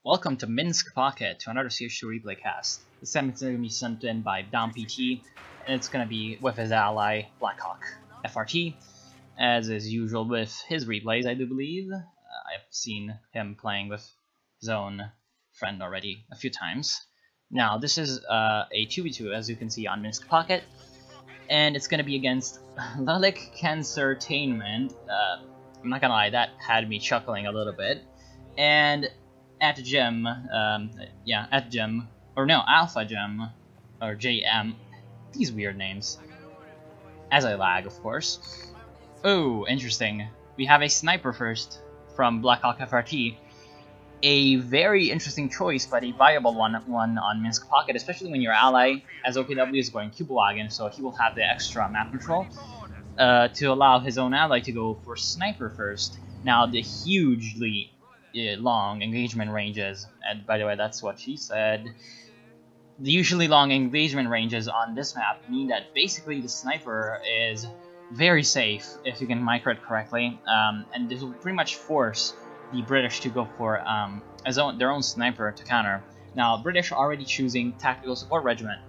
Welcome to Minsk Pocket, to another CH2 replay cast. This time it's going to be sent in by DomPT, and it's going to be with his ally, Blackhawk FRT, as is usual with his replays, I do believe. I've seen him playing with his own friend already a few times. Now, this is a 2v2, as you can see on Minsk Pocket, and it's going to be against Lalik Cancertainment. I'm not gonna lie, that had me chuckling a little bit. And at Gem, at Gem, or no, Alpha Gem, or JM, these weird names. As I lag, of course. Oh, interesting. We have a sniper first from Blackhawk FRT. A very interesting choice, but a viable one on Minsk Pocket, especially when your ally, as OKW, is going Cuba Wagon, so he will have the extra map control to allow his own ally to go for sniper first. Now, the hugely long engagement ranges, and by the way, that's what she said. The usually long engagement ranges on this map mean that basically the sniper is very safe, if you can micro it correctly, and this will pretty much force the British to go for their own sniper to counter. Now, British are already choosing Tactical Support Regiment.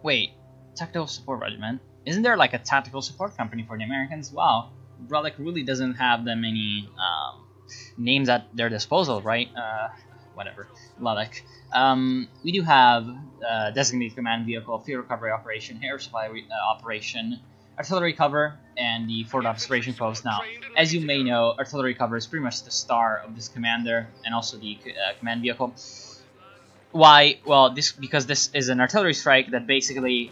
Wait, Tactical Support Regiment? Isn't there like a tactical support company for the Americans? Wow, Relic really doesn't have that many names at their disposal, right? Whatever, Relic. We do have Designated Command Vehicle, Field Recovery Operation, Air Supply Operation, Artillery Cover, and the Forward Observation Post. Now, as you may know, Artillery Cover is pretty much the star of this commander, and also the command vehicle. Why? Well, because this is an artillery strike that basically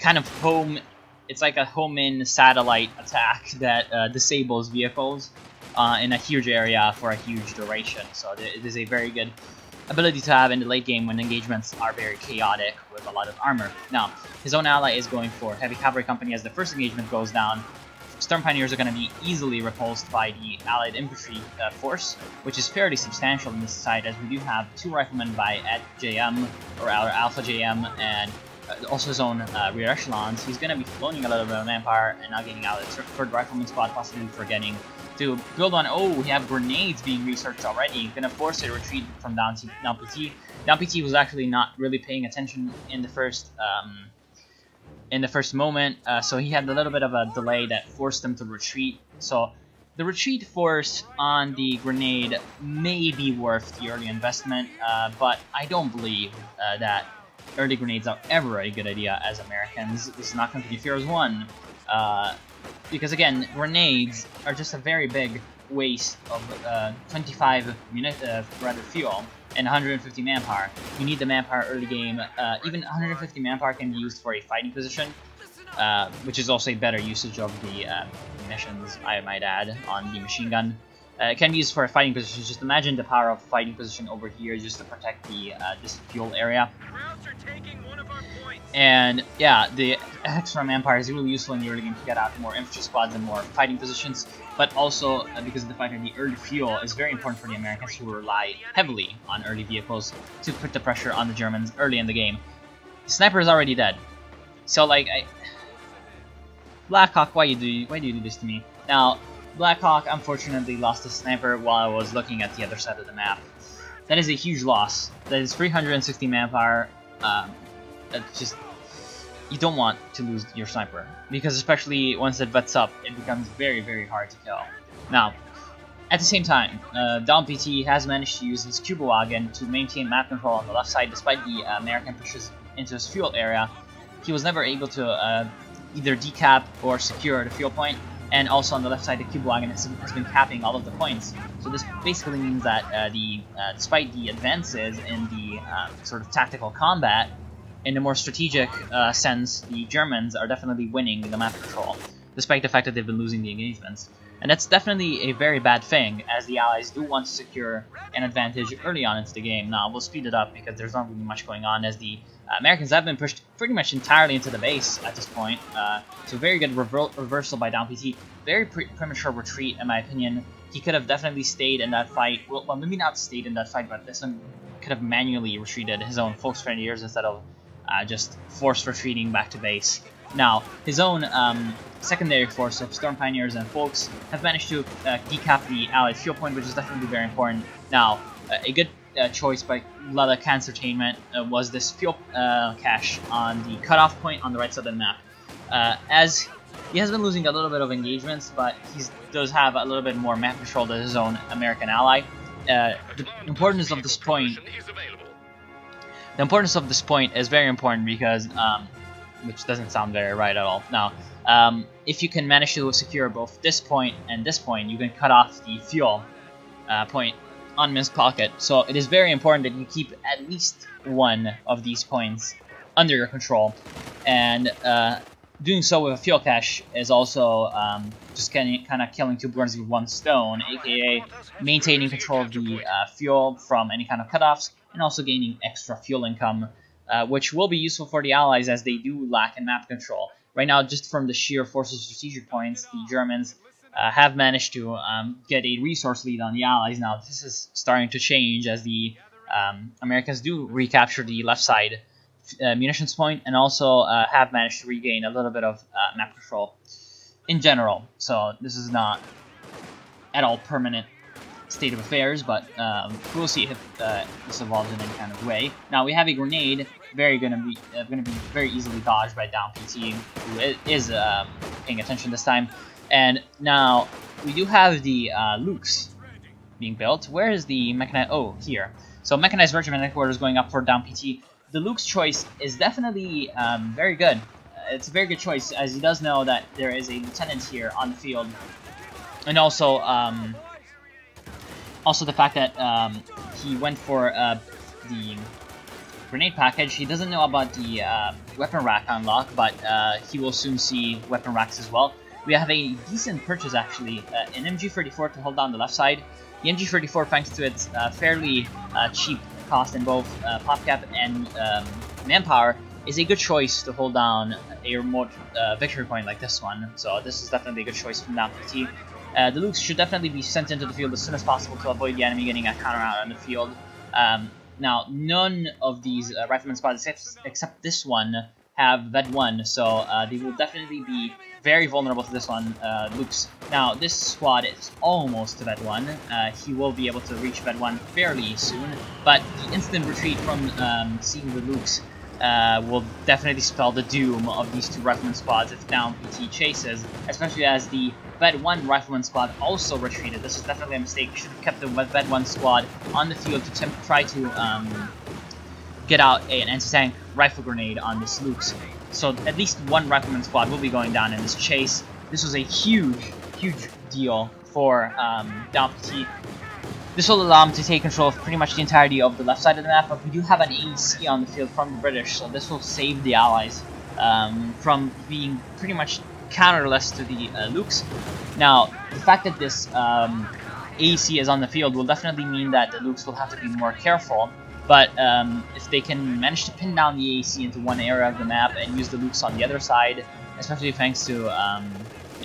kind of it's like a home-in satellite attack that disables vehicles in a huge area for a huge duration. So it is a very good ability to have in the late game when engagements are very chaotic with a lot of armor. Now, his own ally is going for Heavy Cavalry Company as the first engagement goes down. Storm Pioneers are going to be easily repulsed by the Allied Infantry force, which is fairly substantial in this side, as we do have 2 riflemen by at JM, or Alpha JM, and also his own rear echelons. He's going to be floating a little bit of Empire and now getting out of the 3rd Rifleman squad, possibly forgetting to build on. Oh, we have grenades being researched already. Going to force a retreat from DomPT. DomPT was actually not really paying attention in the first moment, so he had a little bit of a delay that forced him to retreat. So the retreat force on the grenade may be worth the early investment, but I don't believe that early grenades are ever a good idea as Americans. This is not Company Fears 1, because again, grenades are just a very big waste of 25 fuel and 150 manpower. You need the manpower early game. Even 150 manpower can be used for a fighting position, which is also a better usage of the munitions, I might add, on the machine gun. It can be used for a fighting position. Just imagine the power of fighting position over here just to protect the this fuel area. And yeah, the extra manpower is really useful in the early game to get out more infantry squads and more fighting positions, but also because of the fact that the early fuel is very important for the Americans, who rely heavily on early vehicles to put the pressure on the Germans early in the game. The sniper is already dead, so like, Blackhawk, why do you do this to me? Now, Blackhawk unfortunately lost the sniper while I was looking at the other side of the map. That is a huge loss. That is 360 manpower. That's just, you don't want to lose your sniper, because especially once it vets up, it becomes very, very hard to kill. Now, at the same time, DomPT has managed to use his Cuba Wagon to maintain map control on the left side despite the American pushes into his fuel area. He was never able to either decap or secure the fuel point, and also on the left side, the Cuba Wagon has been capping all of the points. So this basically means that despite the advances in the sort of tactical combat, in a more strategic sense, the Germans are definitely winning the map control, despite the fact that they've been losing the engagements. And that's definitely a very bad thing, as the Allies do want to secure an advantage early on into the game. Now, we'll speed it up because there's not really much going on, as the Americans have been pushed pretty much entirely into the base at this point. So very good reversal by DomPT. Very premature retreat, in my opinion. He could have definitely stayed in that fight. Well, maybe not stayed in that fight, but this one could have manually retreated his own Volksgrenadiers instead of just forced retreating back to base. Now, his own secondary force of Storm Pioneers and Folks have managed to decap the allied fuel point, which is definitely very important. Now, a good choice by Lada Cancertainment was this fuel cache on the cutoff point on the right side of the map. As he has been losing a little bit of engagements, but he does have a little bit more map control than his own American ally. The importance of this point is very important because, which doesn't sound very right at all. Now, if you can manage to secure both this point and this point, you can cut off the fuel point on Minsk Pocket. So it is very important that you keep at least one of these points under your control, and doing so with a fuel cache is also just kind of killing two birds with one stone, aka maintaining control of the fuel from any kind of cutoffs, and also gaining extra fuel income, which will be useful for the allies as they do lack in map control. Right now, just from the sheer force of strategic points, the Germans have managed to get a resource lead on the allies. Now, this is starting to change as the Americans do recapture the left side munitions point, and also have managed to regain a little bit of map control in general. So this is not at all permanent state of affairs, but we'll see if this evolves in any kind of way. Now we have a grenade, going to be very easily dodged by Down PT, who is paying attention this time. And now we do have the Lukes being built. Where is the mechanized? Oh, here. So mechanized regiment headquarters going up for Down PT. The Luke's choice is definitely very good. It's a very good choice, as he does know that there is a lieutenant here on the field, and also the fact that he went for the grenade package. He doesn't know about the weapon rack unlock, but he will soon see weapon racks as well. We have a decent purchase actually, an MG34 to hold down the left side. The MG34, thanks to its fairly cheap cost in both PopCap and manpower, is a good choice to hold down a remote victory point like this one. So this is definitely a good choice from Down PT. The Lukes should definitely be sent into the field as soon as possible to avoid the enemy getting a counter out on the field. Now, none of these rifleman squads, except this one, have VED1, so they will definitely be very vulnerable to this one, Lukes. Now, this squad is almost to VED1. He will be able to reach VED1 fairly soon, but the instant retreat from seeing the Lukes will definitely spell the doom of these two rifleman squads if Down PT chases, especially as the VED1 rifleman squad also retreated. This is definitely a mistake. You should have kept the VED1 squad on the field to try to get out an anti-tank rifle grenade on this Lukes. So at least one rifleman squad will be going down in this chase. This was a huge deal for Down PT. This will allow him to take control of pretty much the entirety of the left side of the map, but we do have an AEC on the field from the British, so this will save the Allies from being pretty much counterless to the Lukes. Now, the fact that this AEC is on the field will definitely mean that the Lukes will have to be more careful, but if they can manage to pin down the AEC into one area of the map and use the Lukes on the other side, especially thanks to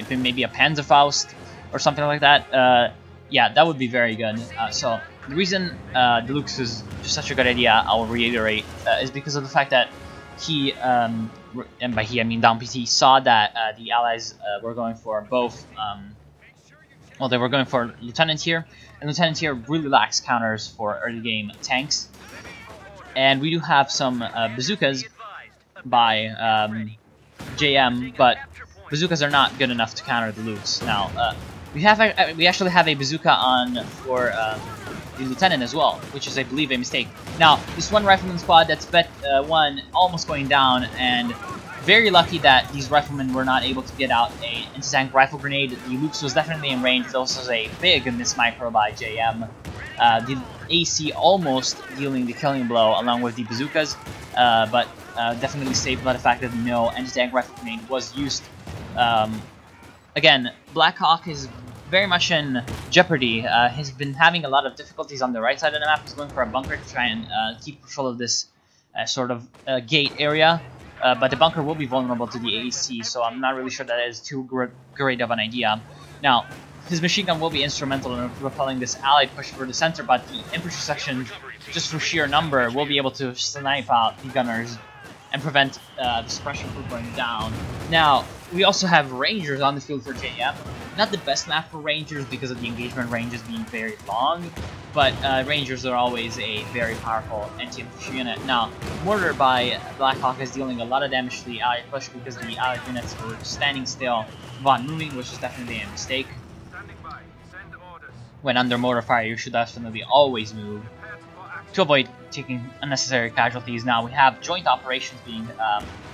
maybe a Panzerfaust or something like that, yeah, that would be very good. So the reason the Lukes is just such a good idea, I will reiterate, is because of the fact that he, and by he I mean Down PT, saw that the Allies were going for both, well, they were going for Lieutenant here, and Lieutenant here really lacks counters for early game tanks. And we do have some bazookas by JM, but bazookas are not good enough to counter the Lukes. Now, we actually have a bazooka on for the Lieutenant as well, which is, I believe, a mistake. Now, this one rifleman squad that's VED1 almost going down, and very lucky that these riflemen were not able to get out an anti-tank rifle grenade. The Lukes was definitely in range. This was a big miss micro by JM. The AC almost dealing the killing blow along with the bazookas, but definitely saved by the fact that no anti-tank rifle grenade was used. Again, Black Hawk is very much in jeopardy. He's been having a lot of difficulties on the right side of the map. He's going for a bunker to try and keep control of this sort of gate area. But the bunker will be vulnerable to the AEC, so I'm not really sure that is too great of an idea. Now, his machine gun will be instrumental in repelling this allied push for the center, but the infantry section, just for sheer number, will be able to snipe out the gunners and prevent the suppression from going down. Now, we also have Rangers on the field for JM. Not the best map for Rangers because of the engagement ranges being very long, but Rangers are always a very powerful anti-infantry unit. Now, Mortar by Blackhawk is dealing a lot of damage to the Allied push because the Allied units were standing still while moving, which is definitely a mistake. When under mortar fire, you should definitely always move to avoid taking unnecessary casualties. Now, we have joint operations being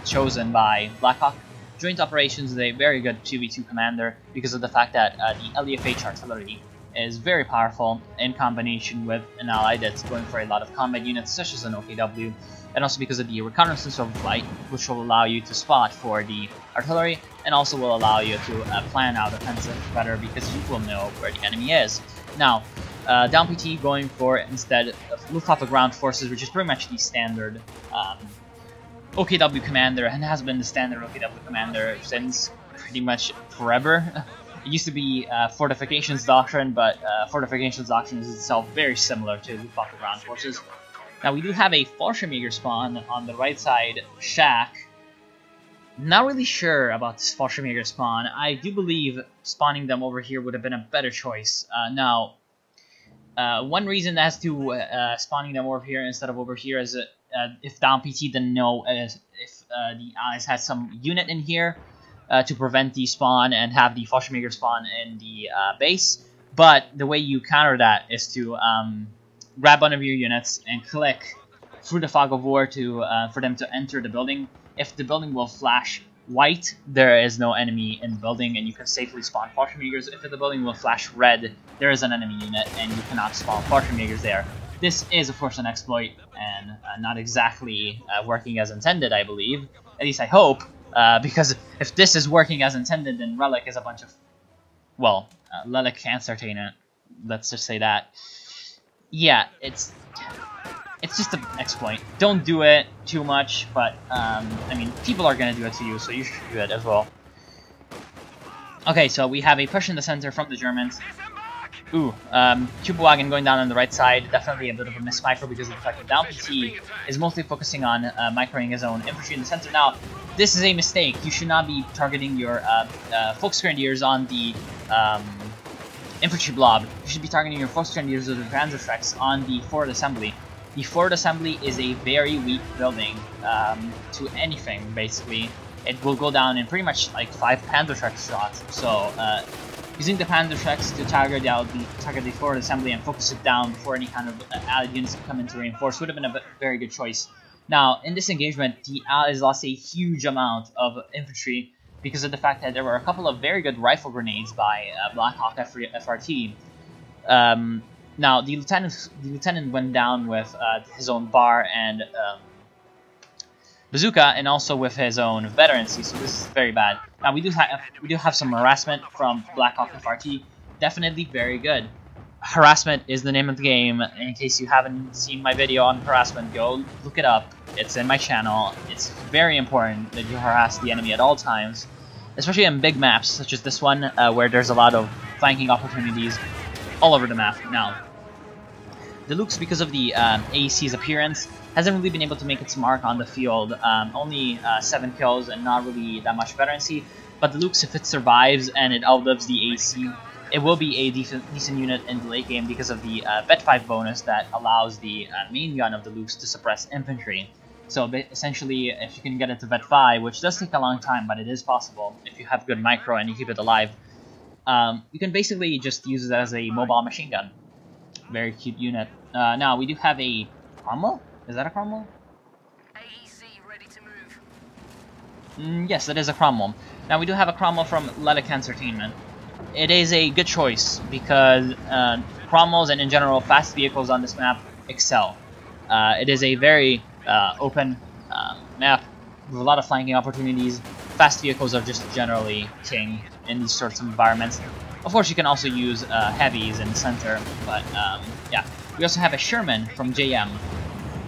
chosen by Blackhawk. Joint Operations is a very good 2v2 commander because of the fact that the LEFH artillery is very powerful in combination with an ally that's going for a lot of combat units such as an OKW, and also because of the reconnaissance overflight, which will allow you to spot for the artillery and also will allow you to plan out offensive better because you will know where the enemy is. Now, Down PT going for instead of Luftwaffe ground forces, which is pretty much the standard OKW commander, and has been the standard OKW commander since pretty much forever. It used to be Fortifications Doctrine, but Fortifications Doctrine is itself very similar to Luftwaffe ground forces. Now we do have a Fallschirmjäger spawn on the right side, Shack. Not really sure about this Fallschirmjäger spawn. I do believe spawning them over here would have been a better choice. One reason as to spawning them over here instead of over here is if Down PT didn't know if the allies had some unit in here to prevent the spawn and have the Fallschirmjäger spawn in the base. But the way you counter that is to grab one of your units and click through the Fog of War to for them to enter the building. If the building will flash white, there is no enemy in the building and you can safely spawn Fallschirmjägers. If the building will flash red, there is an enemy unit and you cannot spawn Fallschirmjägers there. This is, of course, an exploit and not exactly working as intended, I believe. At least I hope, because if this is working as intended, then Relic is a bunch of... Well, Relic can't certain it. Let's just say that. Yeah, it's just an exploit. Don't do it too much, but, I mean, people are going to do it to you, so you should do it as well. Okay, so we have a push in the center from the Germans. Ooh, Chupawagon going down on the right side, definitely a bit of a mismicro because of the fact that Down PT is mostly focusing on microing his own infantry in the center. Now, this is a mistake. You should not be targeting your Volksgrenadiers on the infantry blob. You should be targeting your Volksgrenadiers or the Panzerschrecks on the forward assembly. The forward assembly is a very weak building to anything, basically. It will go down in pretty much like 5 Panzerschreck shots, so using the Panzerschrecks to target the forward assembly and focus it down before any kind of allied units come in to reinforce would have been a very good choice. Now, in this engagement, the allies lost a huge amount of infantry because of the fact that there were a couple of very good rifle grenades by Blackhawk FRT. Now, the lieutenant went down with his own bar and bazooka, and also with his own veterancy, so this is very bad. Now we do have some harassment from Blackhawk FRT, definitely very good. Harassment is the name of the game. In case you haven't seen my video on harassment, go look it up. It's in my channel. It's very important that you harass the enemy at all times, especially in big maps such as this one, where there's a lot of flanking opportunities all over the map. Now, the Lux, because of the AEC's appearance, hasn't really been able to make its mark on the field. Only 7 kills and not really that much veterancy. But the Lux, if it survives and it outlives the AEC, it will be a decent unit in the late game because of the Vet 5 bonus that allows the main gun of the Lux to suppress infantry. So essentially, if you can get it to Vet 5, which does take a long time, but it is possible if you have good micro and you keep it alive, you can basically just use it as a mobile machine gun. Very cute unit. Now, we do have a Cromwell? Is that a Cromwell? AEC ready to move. Yes, it is a Cromwell. Now, we do have a Cromwell from Relic Entertainment. It is a good choice because Cromwells and in general fast vehicles on this map excel. It is a very open map with a lot of flanking opportunities. Fast vehicles are just generally king in these sorts of environments. Of course, you can also use heavies in the center, but yeah. We also have a Sherman from JM.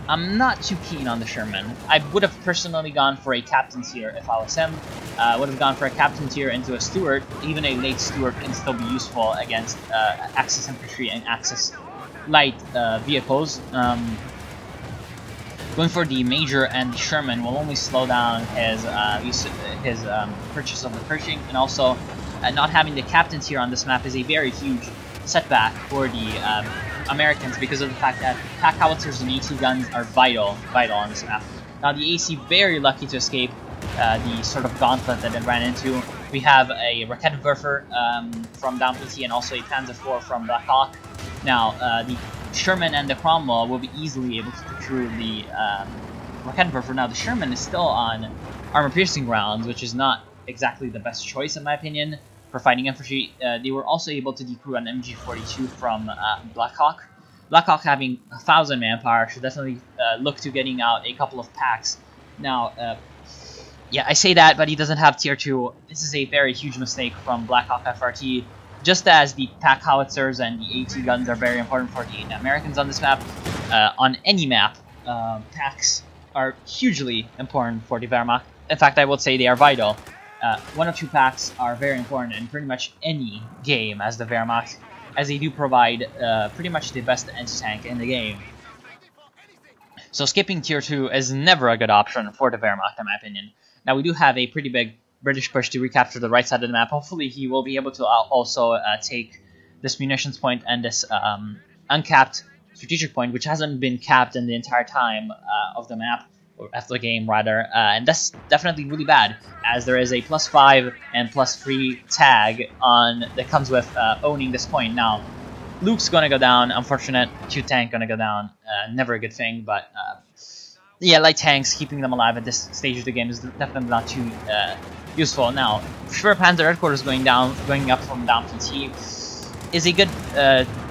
I'm not too keen on the Sherman. I would have personally gone for a Captain tier if I was him. I would have gone for a Captain tier into a Stuart. Even a late Stuart can still be useful against Axis infantry and Axis light vehicles. Going for the Major and the Sherman will only slow down his his purchase of the Pershing, and also not having the captains here on this map is a very huge setback for the Americans because of the fact that pack howitzers and AT guns are vital on this map. Now the AC very lucky to escape the sort of gauntlet that it ran into. We have a Raketenwerfer from Down PT and also a Panzer IV from Black Hawk. Now the Sherman and the Cromwell will be easily able to get through the Raketenwerfer. Now the Sherman is still on armor-piercing rounds, which is not exactly the best choice in my opinion for fighting infantry. They were also able to decrew an MG42 from Black Hawk. Black Hawk having 1,000 manpower should definitely look to getting out a couple of packs. Now, yeah, I say that, but he doesn't have tier 2. This is a very huge mistake from Black Hawk FRT. Just as the pack howitzers and the AT guns are very important for the Americans on this map, on any map, packs are hugely important for the Wehrmacht. In fact, I would say they are vital. 1 or 2 packs are very important in pretty much any game as the Wehrmacht, as they do provide pretty much the best anti-tank in the game. So skipping tier 2 is never a good option for the Wehrmacht in my opinion. Now we do have a pretty big British push to recapture the right side of the map. Hopefully he will be able to also take this munitions point and this uncapped strategic point, which hasn't been capped in the entire time of the map, or of the game rather, and that's definitely really bad, as there is a +5 and +3 tag on that comes with owning this point. Now, Luke's gonna go down, unfortunate, 2 tank gonna go down, never a good thing, but yeah, light tanks, keeping them alive at this stage of the game is definitely not too useful. Now, Schwer Panzer Headquarters going up from Down PT is a good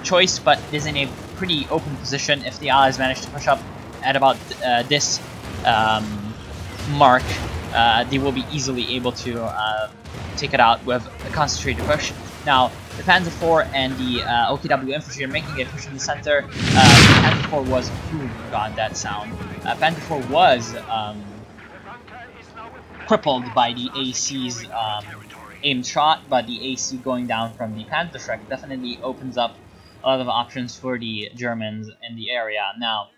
choice, but is in a pretty open position. If the Allies manage to push up at about this mark, they will be easily able to take it out with a concentrated push. Now, the Panzer IV and the OKW infantry are making a push in the center. Panzer IV was... Oh god, that sound. Panzer IV was crippled by the AC's aimed shot, but the AC going down from the Panzerschreck definitely opens up a lot of options for the Germans in the area. Now,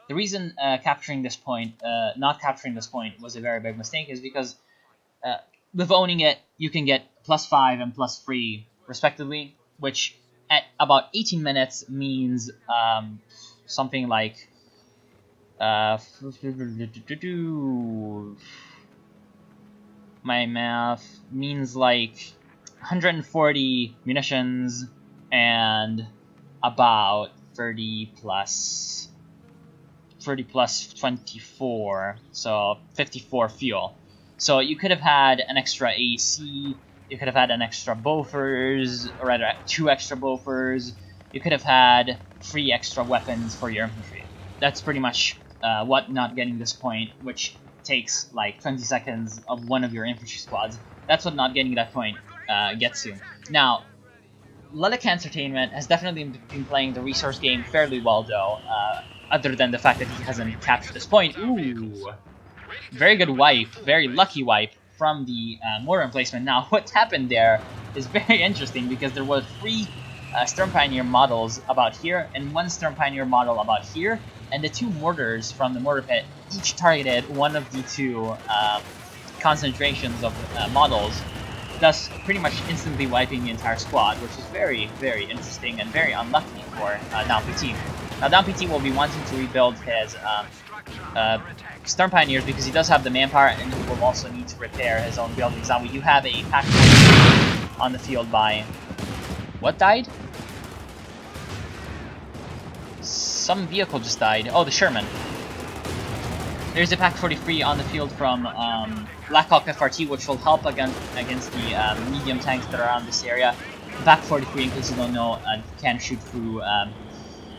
the reason not capturing this point was a very big mistake is because with owning it, you can get +5 and +3 respectively, which at about 18 minutes means something like my math means like 140 munitions and about 30 plus 24, so 54 fuel. So you could have had an extra AC, you could have had an extra Bofors, or rather 2 extra Bofors, you could have had 3 extra weapons for your infantry. That's pretty much what not getting this point, which takes like 20 seconds of one of your infantry squads. That's what not getting that point gets you. Now, Lelek Entertainment has definitely been playing the resource game fairly well though, other than the fact that he hasn't captured this point. Ooh! Very good wipe, very lucky wipe from the mortar emplacement. Now, what happened there is very interesting because there were 3 Sturm Pioneer models about here and 1 Sturm Pioneer model about here, and the 2 mortars from the mortar pit each targeted one of the 2 concentrations of models, thus pretty much instantly wiping the entire squad, which is very, very interesting and very unlucky for Down PT. Now, Down PT will be wanting to rebuild his Sturm Pioneers because he does have the manpower, and he will also need to repair his own buildings. Now, we do have a pack on the field by... What died? Some vehicle just died. Oh, the Sherman. There's a Pack 43 on the field from Black Hawk FRT, which will help against the medium tanks that are around this area. The Pack 43, in case you don't know, can shoot through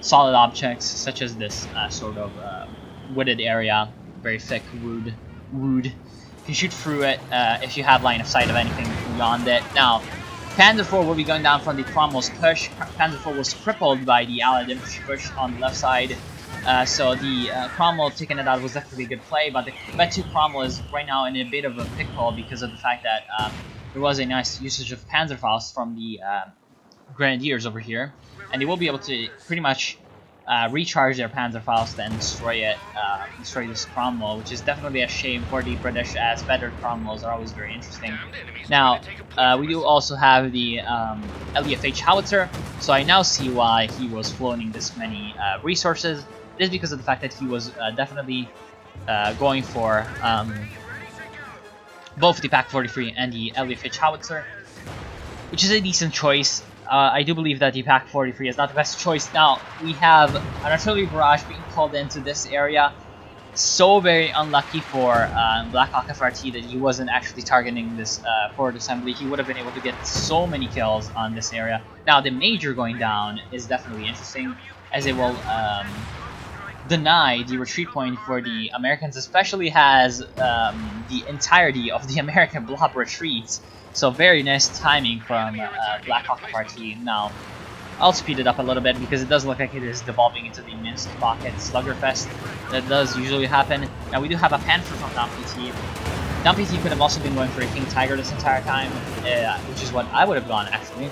solid objects, such as this sort of wooded area. Very thick wood. You can shoot through it if you have line of sight of anything beyond it. Now, Panzer IV will be going down from the Cromwell's push. Panzer IV was crippled by the Allied infantry push on the left side. So the Cromwell taking it out was definitely a good play, but the Bet 2 Cromwell is right now in a bit of a pickle because of the fact that there was a nice usage of Panzerfaust from the Grenadiers over here, and they will be able to pretty much recharge their Panzerfaust and destroy it, destroy this Cromwell, which is definitely a shame for the British, as better Cromwells are always very interesting. Now, we do also have the LEFH howitzer, so I now see why he was floating this many resources. It is because of the fact that he was definitely going for both the PaK-43 and the LEFH howitzer, which is a decent choice. I do believe that the PaK-43 is not the best choice. Now, we have an artillery barrage being called into this area. So very unlucky for Black Hawk FRT that he wasn't actually targeting this forward assembly. He would have been able to get so many kills on this area. Now, the Major going down is definitely interesting, as it will deny the retreat point for the Americans, especially as the entirety of the American blob retreats. So very nice timing from Black Hawk FRT. Now, I'll speed it up a little bit because it does look like it is devolving into the Minsk Pocket Sluggerfest. That does usually happen. Now, we do have a Panther from DomPT. DomPT could have also been going for a King Tiger this entire time, which is what I would have gone, actually.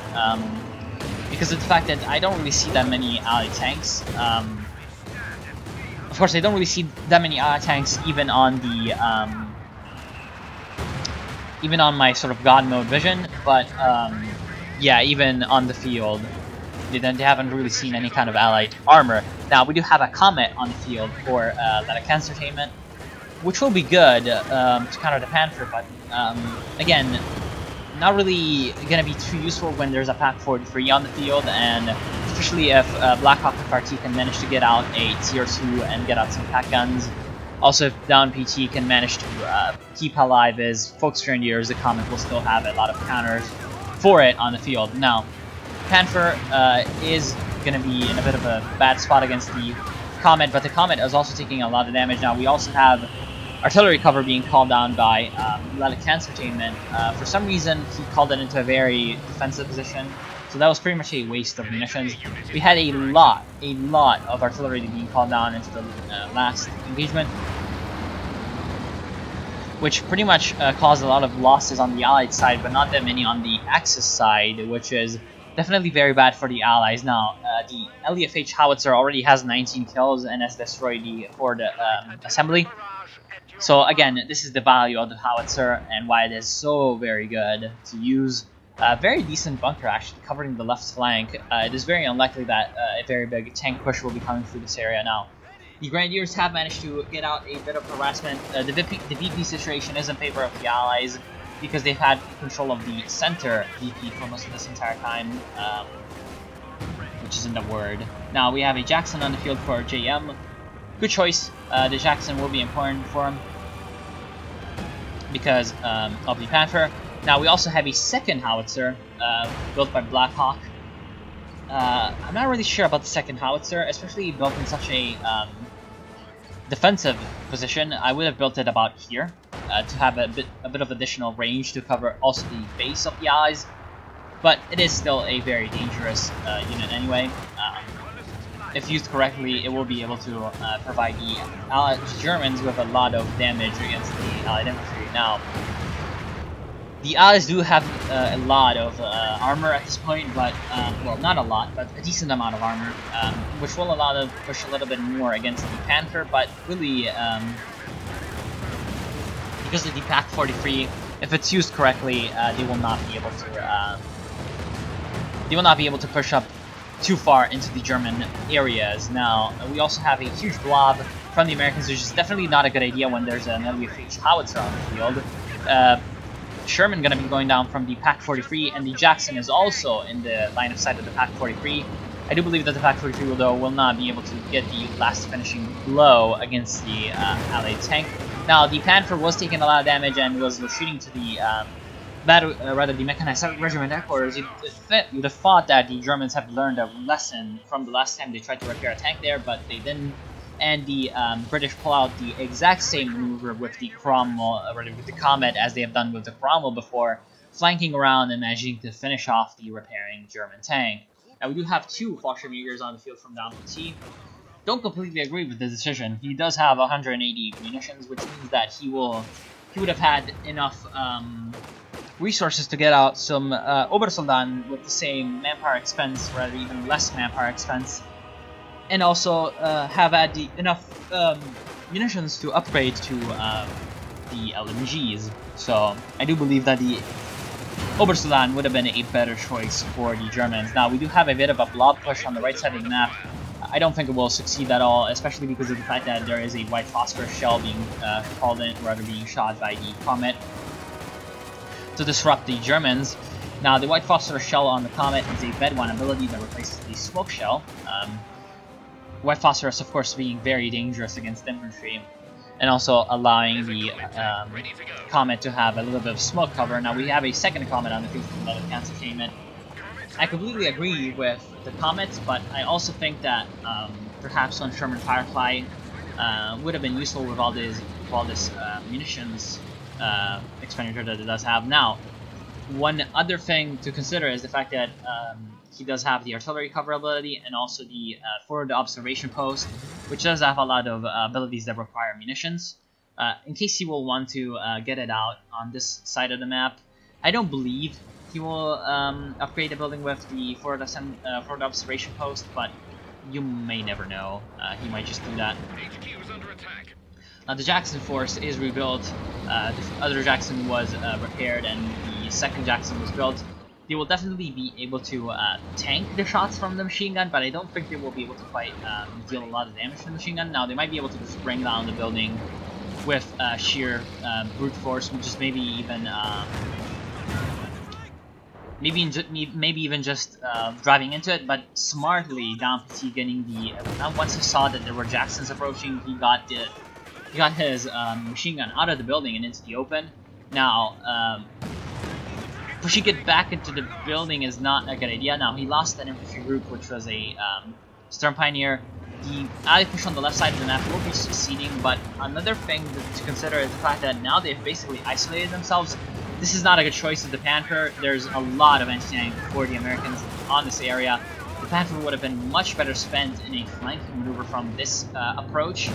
Because of the fact that I don't really see that many Allied tanks. Of course, I don't really see that many Allied tanks even on the... even on my sort of God mode vision, but yeah, even on the field, they haven't really seen any kind of Allied armor. Now, we do have a Comet on the field for Letic Entertainment, which will be good to counter the Panther, but again, not really going to be too useful when there's a PaK-43 on the field, and especially if Black Hawk FRT can manage to get out a Tier 2 and get out some PaK guns. Also, if DomPT can manage to keep alive his Volksgrenadiers, the Comet will still have a lot of counters for it on the field. Now, Panther is going to be in a bit of a bad spot against the Comet, but the Comet is also taking a lot of damage. Now, we also have artillery cover being called down by Letic Entertainment. For some reason, he called it into a very defensive position, so that was pretty much a waste of munitions. We had a lot of artillery being called down into the last engagement, which pretty much caused a lot of losses on the Allied side, but not that many on the Axis side, which is definitely very bad for the Allies. Now, the LEFH howitzer already has 19 kills and has destroyed the forward assembly. So again, this is the value of the howitzer and why it is so very good to use. Very decent bunker actually covering the left flank. It is very unlikely that a very big tank push will be coming through this area now. The Grenadiers have managed to get out a bit of harassment. The VP situation is in favor of the Allies because they've had control of the center VP for most of this entire time, which isn't a word. Now we have a Jackson on the field for JM. Good choice. The Jackson will be important for him because of the Panther. Now we also have a second howitzer built by Black Hawk. I'm not really sure about the second howitzer, especially built in such a defensive position. I would have built it about here to have a bit of additional range to cover also the base of the Allies, but it is still a very dangerous unit anyway. If used correctly, it will be able to provide the Germans with a lot of damage against the Allied infantry. Now, the Allies do have a lot of armor at this point, but, well, not a lot, but a decent amount of armor, which will allow them to push a little bit more against the Panther, but really, because of the PaK-43, if it's used correctly, they will not be able to push up too far into the German areas. Now, we also have a huge blob from the Americans, which is definitely not a good idea when there's an LEFH howitzer on the field. Sherman going to be going down from the PaK-43, and the Jackson is also in the line of sight of the PaK-43. I do believe that the PaK-43 though will not be able to get the last finishing blow against the Allied tank. Now, the Panther was taking a lot of damage and was shooting to the the Mechanized Regiment headquarters. You'd have thought that the Germans have learned a lesson from the last time they tried to repair a tank there, but they didn't. And the British pull out the exact same maneuver with the Cromwell, with the Comet, as they have done with the Cromwell before, flanking around and managing to finish off the repairing German tank. Now, we do have two Fallschirmjägers on the field from DomPT. Don't completely agree with the decision. He does have 180 munitions, which means that he would have had enough resources to get out some Obersoldaten with the same manpower expense, rather even less manpower expense. and also have had enough munitions to upgrade to the LMGs. So I do believe that the Obersulan would have been a better choice for the Germans. Now we do have a bit of a blob push on the right side of the map. I don't think it will succeed at all, especially because of the fact that there is a white phosphorus shell being called in, or rather being shot by the Comet to disrupt the Germans. Now the white phosphorus shell on the Comet is a Bed 1 ability that replaces the smoke shell. White phosphorus, of course, being very dangerous against infantry, and also allowing the Comet to have a little bit of smoke cover. Now we have a second Comet on the field for another countertainment. I completely agree with the Comet, but I also think that perhaps one Sherman Firefly would have been useful with all this munitions expenditure that it does have. Now, one other thing to consider is the fact that he does have the artillery cover ability and also the forward observation post, which does have a lot of abilities that require munitions. In case he will want to get it out on this side of the map, I don't believe he will upgrade the building with the forward observation post, but you may never know. He might just do that. Now the Jackson force is rebuilt. The other Jackson was repaired, and the second Jackson was built. They will definitely be able to tank the shots from the machine gun, but I don't think they will be able to quite deal a lot of damage to the machine gun. Now they might be able to just bring down the building with sheer brute force, which is maybe even just driving into it, but smartly DomPT getting the once he saw that there were Jacksons approaching, he got his machine gun out of the building and into the open. Now pushing it back into the building is not a good idea. Now he lost that infantry group, which was a Storm Pioneer. The ally push on the left side of the map will be succeeding, but another thing to consider is the fact that now they've basically isolated themselves. This is not a good choice of the Panther. There's a lot of anti-tank for the Americans on this area. The Panther would have been much better spent in a flanking maneuver from this approach,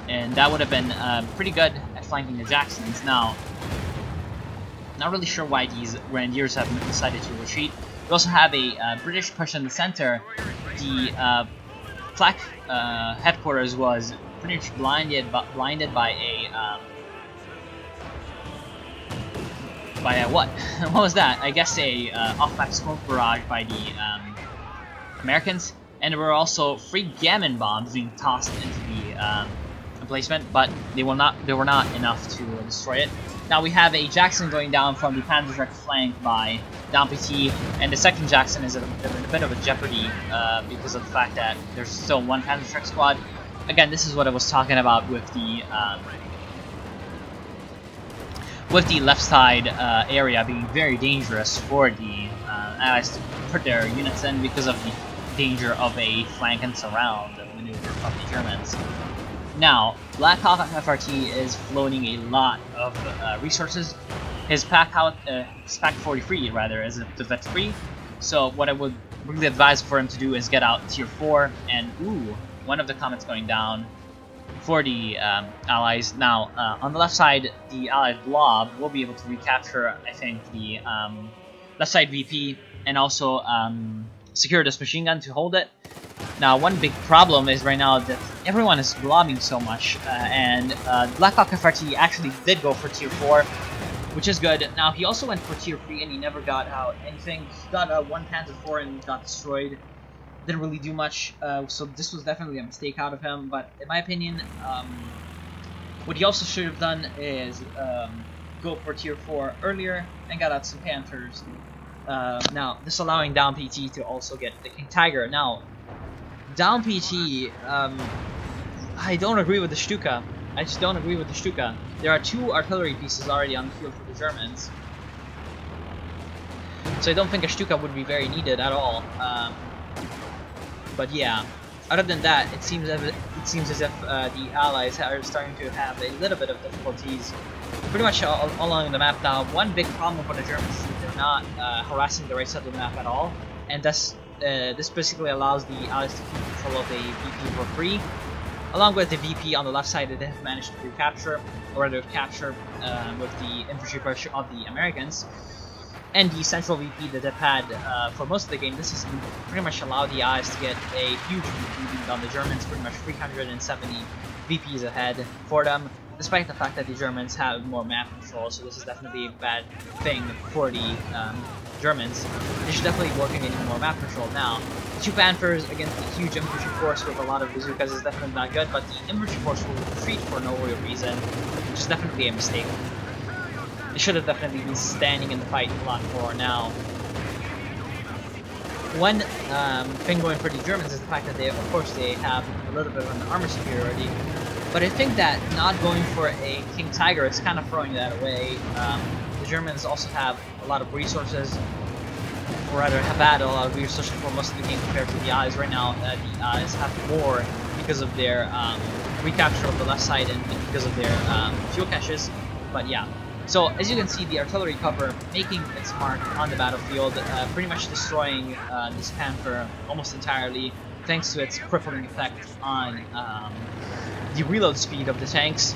and that would have been pretty good at flanking the Jacksons. Now, not really sure why these Grenadiers have decided to retreat. We also have a British push in the center. The flak headquarters was pretty much blinded by a what? What was that? I guess a off-map smoke barrage by the Americans, and there were also 3 Gammon bombs being tossed into the emplacement, but they were not enough to destroy it. Now we have a Jackson going down from the Panzerschreck flank by DomPT, and the second Jackson is in a bit of a jeopardy because of the fact that there's still one Panzerschreck squad. Again, this is what I was talking about with the left side area being very dangerous for the Allies to put their units in because of the danger of a flank and surround maneuver from the Germans. Now, Black Hawk FRT is floating a lot of resources. His pack 43 rather is to vet 3. So what I would really advise for him to do is get out tier 4, and ooh, one of the Comets going down for the Allies. Now, on the left side, the Allied Blob will be able to recapture, I think, the left side VP, and also secure this machine gun to hold it. Now, one big problem is right now that everyone is blobbing so much, and Black Hawk FRT actually did go for tier 4, which is good. Now, he also went for tier 3 and he never got out anything. He got one Panzer IV and got destroyed. Didn't really do much, so this was definitely a mistake out of him, but in my opinion, what he also should have done is go for tier 4 earlier and got out some Panthers. Now, this allowing DomPT to also get the King Tiger. Now, DomPT, I don't agree with the Stuka. I just don't agree with the Stuka. There are 2 artillery pieces already on the field for the Germans, so I don't think a Stuka would be very needed at all. But yeah, other than that, it seems as if the Allies are starting to have a little bit of difficulties pretty much all along the map now. One big problem for the Germans is that they're not harassing the right side of the map at all, and this basically allows the Allies to keep control of the VP for free. Along with the VP on the left side that they have managed to recapture, or rather capture with the infantry push of the Americans. and the central VP that they've had for most of the game. This has pretty much allowed the Allies to get a huge VP lead on the Germans, pretty much 370 VPs ahead for them, despite the fact that the Germans have more map control, so this is definitely a bad thing for the Germans. They should definitely work on getting more map control now. 2 Panthers against a huge infantry force with a lot of bazookas is definitely not good, but the infantry force will retreat for no real reason, which is definitely a mistake. They should have definitely been standing in the fight a lot more now. One thing going for the Germans is the fact that they, of course, they have a little bit of an armor superiority, but I think that not going for a King Tiger is kind of throwing that away. The Germans also have a lot of resources, or rather have had a lot of resources for most of the game compared to the Allies. Right now, the Allies have more because of their recapture of the left side and because of their fuel caches, but yeah. So, as you can see, the artillery cover making its mark on the battlefield, pretty much destroying this Panther almost entirely, thanks to its crippling effect on the reload speed of the tanks,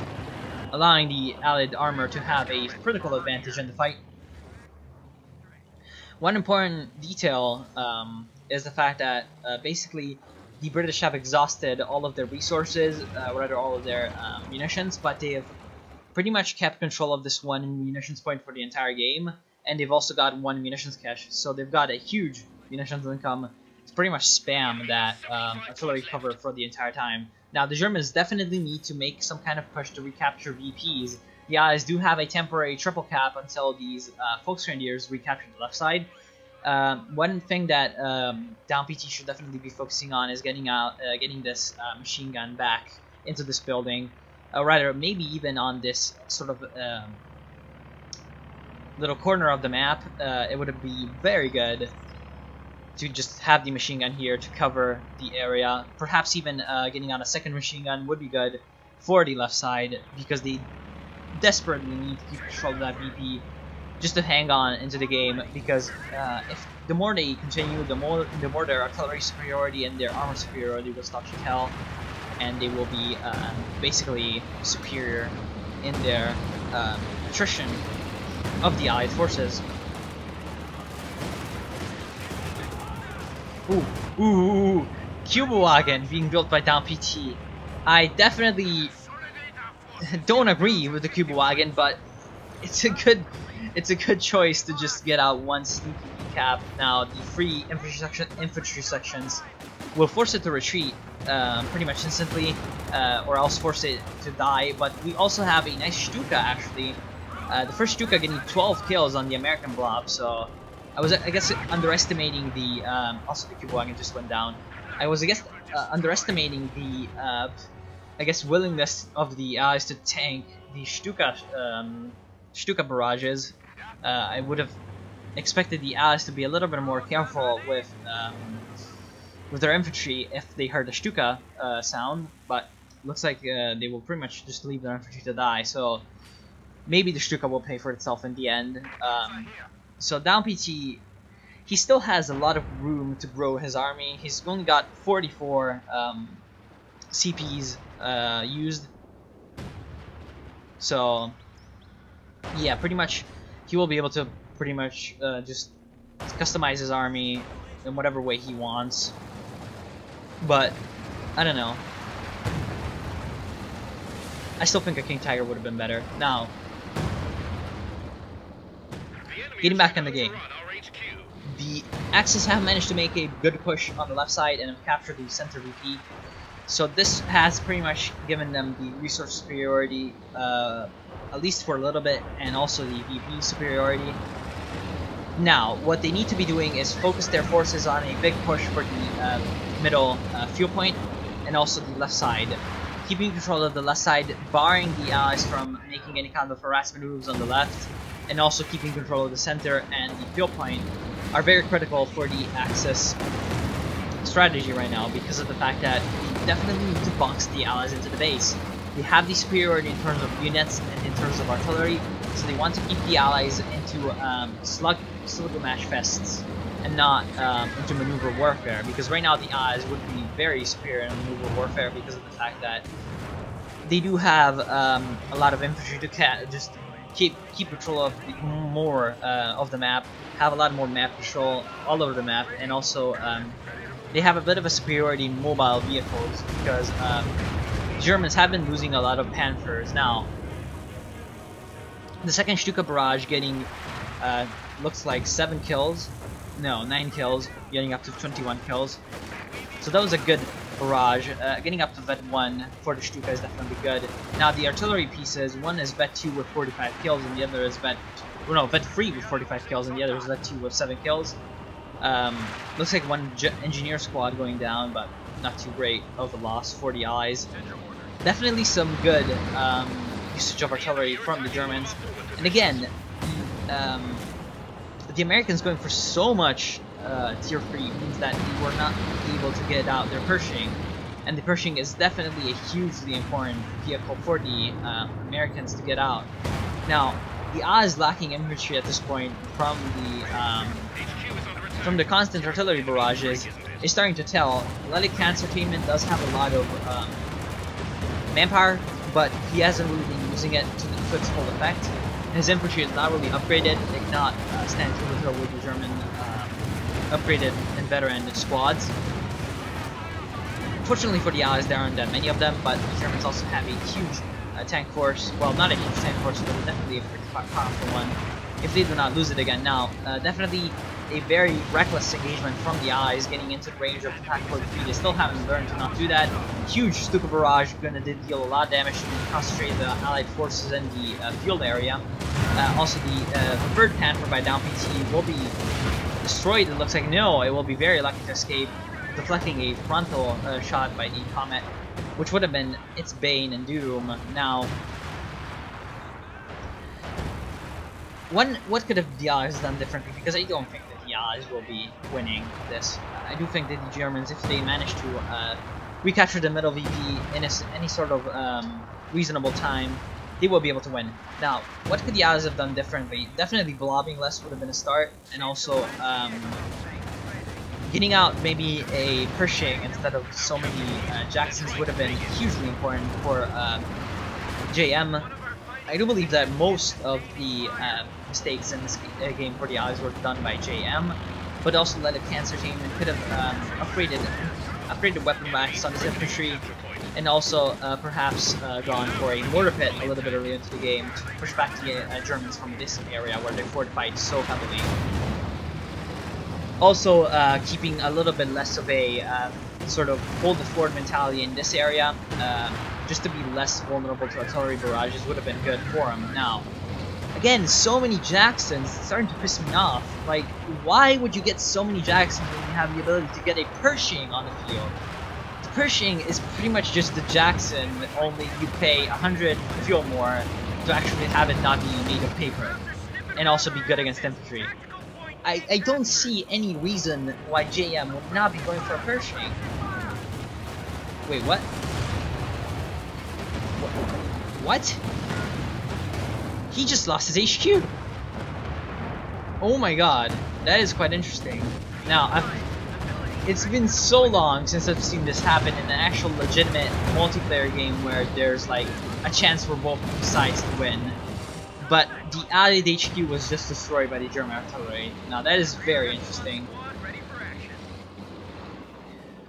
allowing the Allied armor to have a critical advantage in the fight. One important detail is the fact that basically the British have exhausted all of their resources, rather all of their munitions, but they have pretty much kept control of this one munitions point for the entire game, and they've also got 1 munitions cache, so they've got a huge munitions income. It's pretty much spam that artillery cover for the entire time. Now, the Germans definitely need to make some kind of push to recapture VPs. The Allies do have a temporary triple cap until these Volksgrenadiers recapture the left side. One thing that Down PT should definitely be focusing on is getting this machine gun back into this building. Rather, maybe even on this sort of little corner of the map. It would be very good to just have the machine gun here to cover the area. Perhaps even getting on a second machine gun would be good for the left side, because they desperately need to keep control of that VP just to hang on into the game, because if the more they continue, the more their artillery superiority and their armor superiority will start to tell, and they will be basically superior in their attrition of the Allied forces. Ooh, Kübelwagen being built by Down PT. I definitely don't agree with the Kübelwagen, but it's a good choice to just get out 1 sneaky cap. Now the free infantry sections will force it to retreat pretty much instantly, or else force it to die. But we also have a nice Stuka actually. The first Stuka getting 12 kills on the American blob, so I guess underestimating the also the Kübelwagen just went down. I guess underestimating the willingness of the Allies to tank the Stuka barrages. I would have expected the Allies to be a little bit more careful with their infantry if they heard the Stuka sound, but looks like they will pretty much just leave their infantry to die. So maybe the Stuka will pay for itself in the end. So Down PT, he still has a lot of room to grow his army. He's only got 44 CPs used. So yeah, pretty much he will be able to pretty much just customize his army in whatever way he wants. But I don't know. I still think a King Tiger would have been better. Now, getting back in the game, the Axis have managed to make a good push on the left side and have captured the center VP. So this has pretty much given them the resource superiority, at least for a little bit, and also the VP superiority. Now, what they need to be doing is focus their forces on a big push for the middle fuel point, and also the left side. Keeping control of the left side, barring the Allies from making any kind of harassment moves on the left, and also keeping control of the center and the fuel point are very critical for the Axis strategy right now, because of the fact that they definitely need to box the Allies into the base. They have the superiority in terms of units and in terms of artillery, so they want to keep the Allies into slug match fests and not into maneuver warfare, because right now the Allies would be very superior in maneuver warfare because of the fact that they do have a lot of infantry to keep control of more of the map, have a lot more map control all over the map, and also they have a bit of a superiority in mobile vehicles because Germans have been losing a lot of Panthers. Now, the second Stuka barrage getting looks like 7 kills, no, 9 kills, getting up to 21 kills. So that was a good barrage. Getting up to Vet 1 for the Stuka is definitely good. Now the artillery pieces, one is Vet 2 with 45 kills and the other is Vet 3 with 45 kills and the other is Vet 2 with 7 kills. Looks like one engineer squad going down, but not too great of a loss for the Allies. Definitely some good usage of artillery from the Germans. And again, the Americans going for so much tier 3 means that they were not able to get out their Pershing, and the Pershing is definitely a hugely important vehicle for the Americans to get out. Now, the Allies lacking infantry at this point from the constant artillery barrages is starting to tell. Lelik Kanzertainment does have a lot of manpower, but he hasn't really been using it to its full effect. His infantry is not really upgraded. They cannot stand toe to toe with the German upgraded and veteran squads. Fortunately for the Allies, there aren't that many of them, but the Germans also have a huge tank force. Well, not a huge tank force, but definitely a pretty powerful one if they do not lose it again. Now, definitely a very reckless engagement from the Allies getting into the range of tactical defeat. They still haven't learned to not do that. Huge Stuka barrage gonna deal a lot of damage to concentrate the Allied forces in the field area. Also, the third Panther by Down PT will be destroyed. It looks like no, it will be very lucky to escape, deflecting a frontal shot by the Comet, which would have been its bane and doom. Now, what could have the Allies done differently? Because I don't think that the Allies will be winning this. I do think that the Germans, if they manage to recapture the middle VP in any sort of reasonable time, they will be able to win. Now, what could the Allies have done differently? Definitely blobbing less would have been a start, and also getting out maybe a Pershing instead of so many Jacksons would have been hugely important for JM. I do believe that most of the mistakes in this game for the Allies were done by JM, but also Lelik Kanzertainment could have upgraded weapon racks on his infantry, and also perhaps gone for a mortar pit a little bit earlier into the game to push back the Germans from this area where they fortified so heavily. Also, keeping a little bit less of a sort of hold the fort mentality in this area, just to be less vulnerable to artillery barrages would have been good for him. Now, again, so many Jacksons, it's starting to piss me off. Like, why would you get so many Jacksons when you have the ability to get a Pershing on the field? The Pershing is pretty much just the Jackson, only you pay 100 fuel more to actually have it not be made of paper, and also be good against infantry. I don't see any reason why JM would not be going for a Pershing. Wait, what? What? He just lost his HQ. Oh my god, that is quite interesting. Now, it's been so long since I've seen this happen in an actual legitimate multiplayer game where there's like a chance for both sides to win. But the Allied HQ was just destroyed by the German artillery. Now that is very interesting.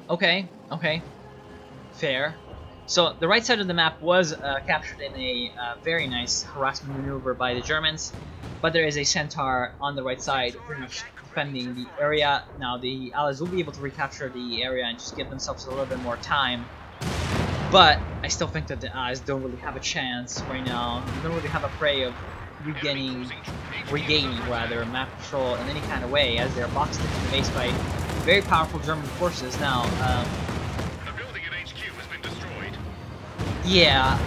Okay, fair. So the right side of the map was captured in a very nice harassment maneuver by the Germans, but there is a Centaur on the right side pretty much defending the area. Now the Allies will be able to recapture the area and just give themselves a little bit more time. But I still think that the Allies don't really have a chance right now. They don't really have a prey of regaining map control in any kind of way, as they're boxed into the base by very powerful German forces. Now, The building at HQ has been destroyed. yeah,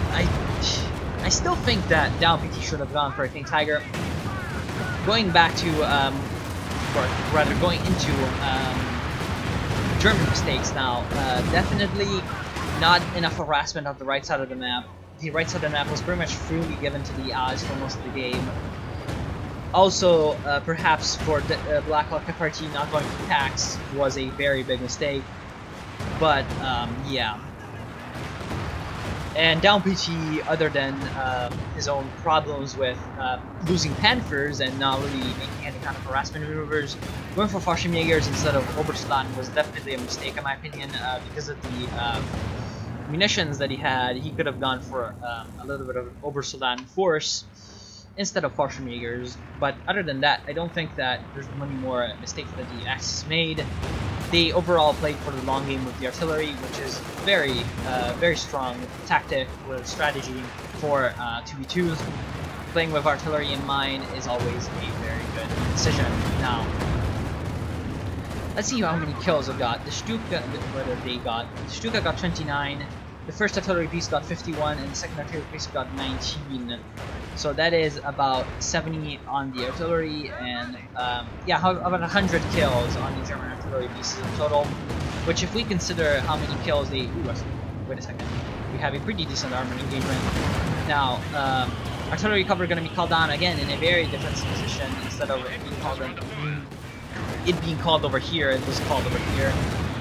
I still think that Down PT should have gone for a King Tiger. Going back to, or rather going into German mistakes now, definitely not enough harassment on the right side of the map. The right side of the map was pretty much freely given to the Allies for most of the game. Also, perhaps for Black Hawk FRT not going for tax was a very big mistake. But, yeah. And down PT, other than his own problems with losing Panthers and not really making any kind of harassment maneuvers, going for Fallschirmjägers instead of Obersoldaten was definitely a mistake in my opinion, because of the munitions that he had. He could have gone for a little bit of Obersoldaten force instead of Fallschirmjägers. But other than that, I don't think that there's many more mistakes that the Axis made. They overall played for the long game with the artillery, which is very strong tactic or strategy for 2v2s. Playing with artillery in mind is always a very good decision. Now, let's see how many kills I got. The Stuka, whether they got. The Stuka got 29. The first artillery piece got 51, and the second artillery piece got 19. So that is about 70 on the artillery, and yeah, about 100 kills on the German artillery pieces in total. Which, if we consider how many kills they... Ooh, wait a second. We have a pretty decent armored engagement. Now, artillery cover going to be called down again in a very defensive position instead of it being called over here. It was called over here,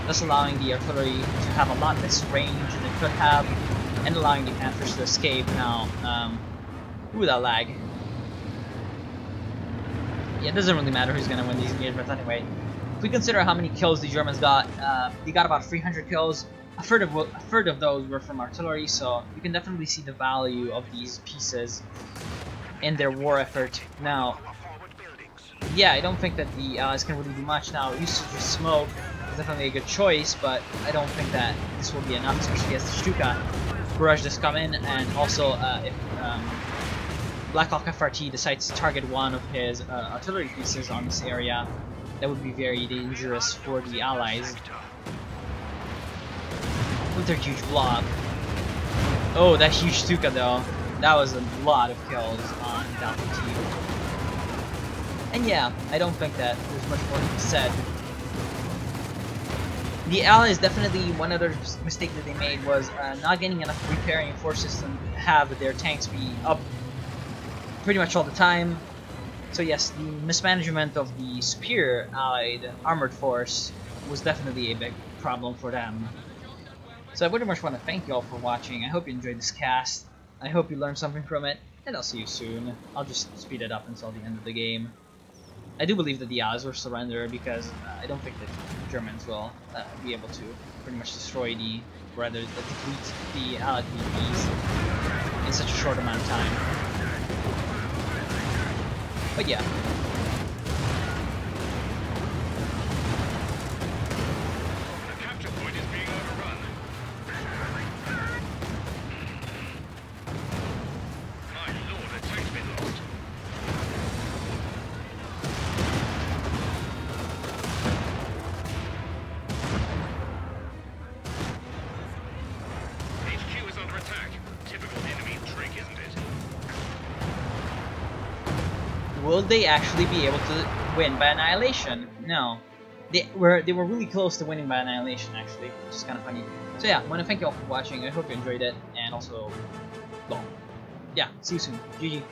thus allowing the artillery to have a lot less range than it could have, and allowing the Panthers to escape. Now, ooh, that lag. Yeah, it doesn't really matter who's going to win these engagements anyway. If we consider how many kills the Germans got, they got about 300 kills. A third of those were from artillery, so you can definitely see the value of these pieces in their war effort. Now, yeah, I don't think that the Allies can really do much now. Usage of smoke is definitely a good choice, but I don't think that this will be enough, especially as the Stuka barrage does come in, and also if Blackhawk FRT decides to target one of his artillery pieces on this area, that would be very dangerous for the Allies with their huge blob. Oh, that huge Stuka though, that was a lot of kills on down PT. And yeah, I don't think that there's much more to be said. The Allies, definitely one other mistake that they made was not getting enough repairing forces to have their tanks be up pretty much all the time. So yes, the mismanagement of the superior Allied armored force was definitely a big problem for them. So I very much want to thank you all for watching. I hope you enjoyed this cast. I hope you learned something from it, and I'll see you soon. I'll just speed it up until the end of the game. I do believe that the Allies will surrender because I don't think that the Germans will be able to pretty much destroy the, rather defeat the Allied PvPs in such a short amount of time. But yeah. The capture point is being overrun. My lord, a tank's been lost. HQ is under attack. Typical enemy trick, isn't it? Will they actually be able to win by annihilation? No. They were really close to winning by annihilation, actually, which is kind of funny. So yeah, I want to thank you all for watching. I hope you enjoyed it, and also, well, yeah, see you soon. GG.